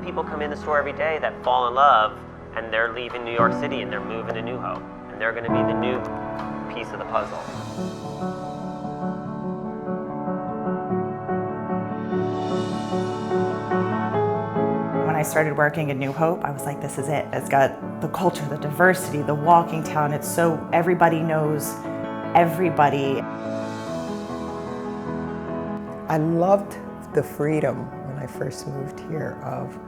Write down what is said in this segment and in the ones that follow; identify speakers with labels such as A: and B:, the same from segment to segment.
A: people come in the store every day that fall in love, and they're leaving New York City and they're moving to New Hope, and they're going to be the new piece of the puzzle.
B: When I started working in New Hope, I was like, this is it. It's got the culture, the diversity, the walking town. It's so everybody knows everybody.
C: I loved the freedom when I first moved here of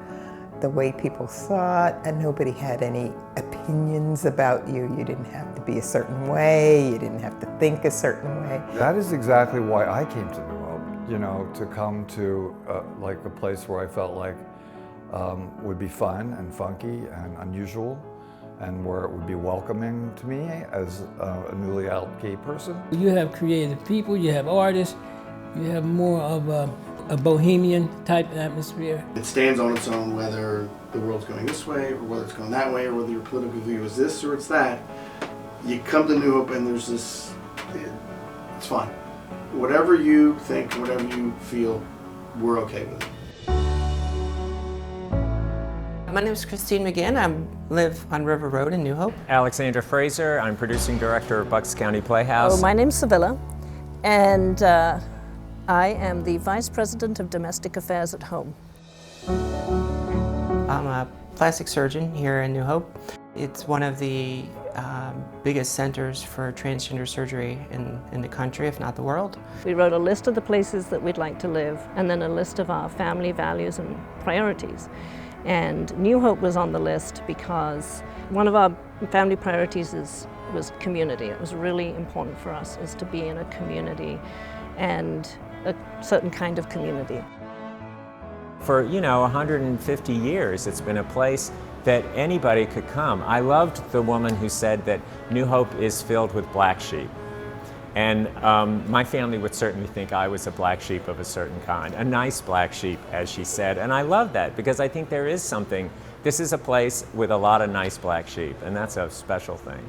C: the way people thought, and nobody had any opinions about you. You didn't have to be a certain way. You didn't have to think a certain way.
D: That is exactly why I came to New Hope, you know, to come to like a place where I felt like would be fun and funky and unusual, and where it would be welcoming to me as a newly out gay person.
E: You have creative people, you have artists, you have more of a bohemian type atmosphere.
F: It stands on its own whether the world's going this way or whether it's going that way or whether your political view is this or it's that. You come to New Hope and there's this, it's fine. Whatever you think, whatever you feel, we're okay with it.
G: My name is Christine McGinn. I live on River Road in New Hope.
H: Alexandra Fraser, I'm producing director of Bucks County Playhouse.
I: Oh, my name's Sevilla, and I am the Vice President of Domestic Affairs at home.
G: I'm a plastic surgeon here in New Hope. It's one of the biggest centers for transgender surgery in the country, if not the world.
I: We wrote a list of the places that we'd like to live, and then a list of our family values and priorities. And New Hope was on the list because one of our family priorities was community. It was really important for us, is to be in a community, and a certain kind of community.
H: For, 150 years, it's been a place that anybody could come. I loved the woman who said that New Hope is filled with black sheep. And my family would certainly think I was a black sheep of a certain kind, a nice black sheep, as she said. And I love that, because I think there is something. This is a place with a lot of nice black sheep, and that's a special thing.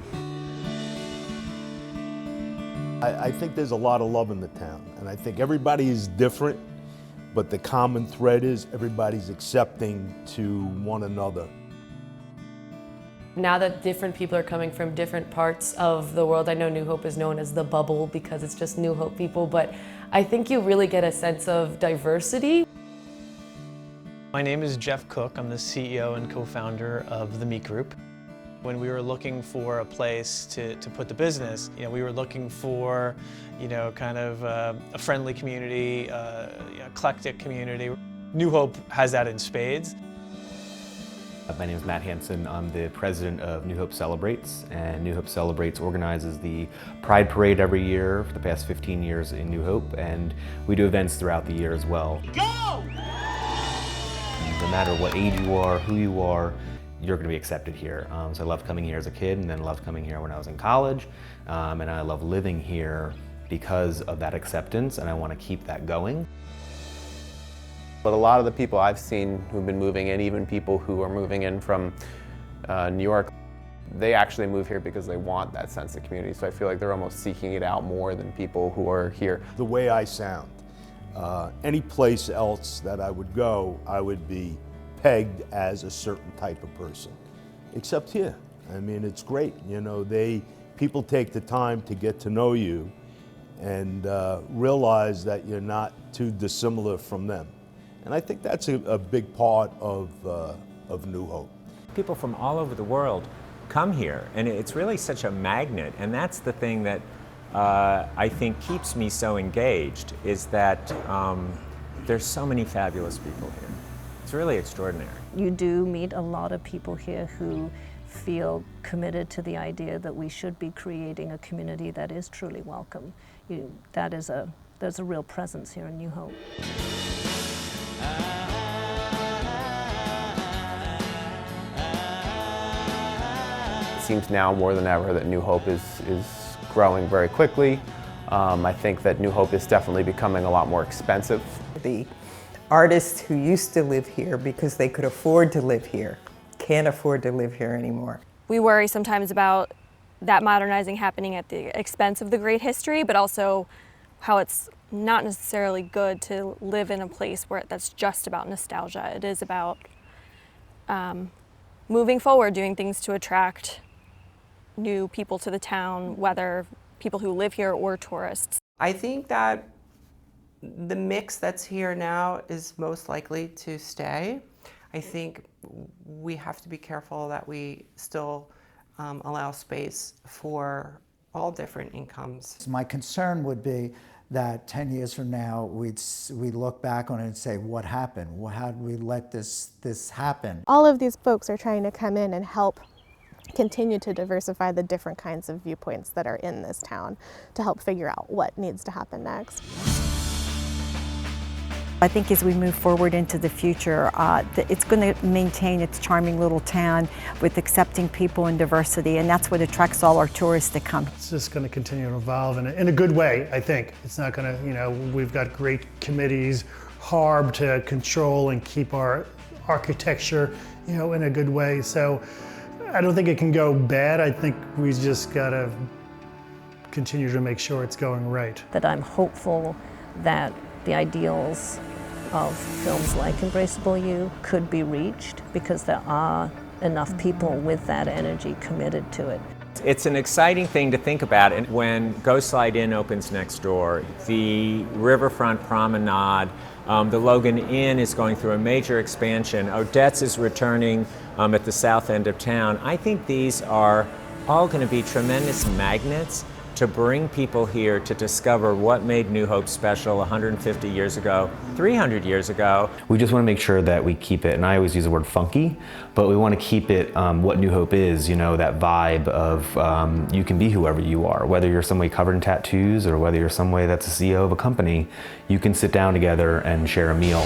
J: I think there's a lot of love in the town, and I think everybody is different, but the common thread is everybody's accepting to one another.
K: Now that different people are coming from different parts of the world, I know New Hope is known as the bubble because it's just New Hope people, but I think you really get a sense of diversity.
L: My name is Jeff Cook. I'm the CEO and co-founder of the Meat Group. When we were looking for a place to put the business, we were looking for, kind of a friendly community, eclectic community. New Hope has that in spades.
M: My name is Matt Hansen. I'm the president of New Hope Celebrates, and New Hope Celebrates organizes the Pride Parade every year for the past 15 years in New Hope, and we do events throughout the year as well. Go! No matter what age you are, who you are, you're going to be accepted here. So I loved coming here as a kid, and then loved coming here when I was in college, and I love living here because of that acceptance, and I want to keep that going.
N: But a lot of the people I've seen who've been moving in, even people who are moving in from New York, they actually move here because they want that sense of community. So I feel like they're almost seeking it out more than people who are here.
J: The way I sound, any place else that I would go, I would be pegged as a certain type of person, except here. I mean, it's great. People take the time to get to know you and realize that you're not too dissimilar from them. And I think that's a big part of New Hope.
H: People from all over the world come here, and it's really such a magnet, and that's the thing that I think keeps me so engaged, is that there's so many fabulous people here. It's really extraordinary.
I: You do meet a lot of people here who feel committed to the idea that we should be creating a community that is truly welcome. There's a real presence here in New Hope.
N: It seems now more than ever that New Hope is growing very quickly. I think that New Hope is definitely becoming a lot more expensive.
C: The artists who used to live here because they could afford to live here can't afford to live here anymore.
O: We worry sometimes about that modernizing happening at the expense of the great history, but also how it's not necessarily good to live in a place where that's just about nostalgia. It is about moving forward, doing things to attract new people to the town, whether people who live here or tourists.
G: I think that the mix that's here now is most likely to stay. I think we have to be careful that we still allow space for all different incomes.
P: My concern would be that 10 years from now, we'd look back on it and say, what happened? Well, how did we let this happen?
Q: All of these folks are trying to come in and help continue to diversify the different kinds of viewpoints that are in this town to help figure out what needs to happen next.
R: I think as we move forward into the future, it's going to maintain its charming little town with accepting people and diversity, and that's what attracts all our tourists to come.
F: It's just going to continue to evolve in a good way, I think. It's not going to, we've got great committees, HARB to control and keep our architecture, in a good way. So I don't think it can go bad. I think we just got to continue to make sure it's going right.
I: That I'm hopeful that the ideals of films like Embraceable You could be reached because there are enough people with that energy committed to it.
H: It's an exciting thing to think about, and when Go Slide Inn opens next door, the riverfront promenade, the Logan Inn is going through a major expansion, Odette's is returning at the south end of town. I think these are all going to be tremendous magnets to bring people here to discover what made New Hope special 150 years ago, 300 years ago.
M: We just want to make sure that we keep it, and I always use the word funky, but we want to keep it what New Hope is, that vibe of you can be whoever you are, whether you're somebody covered in tattoos or whether you're somebody that's a CEO of a company, you can sit down together and share a meal.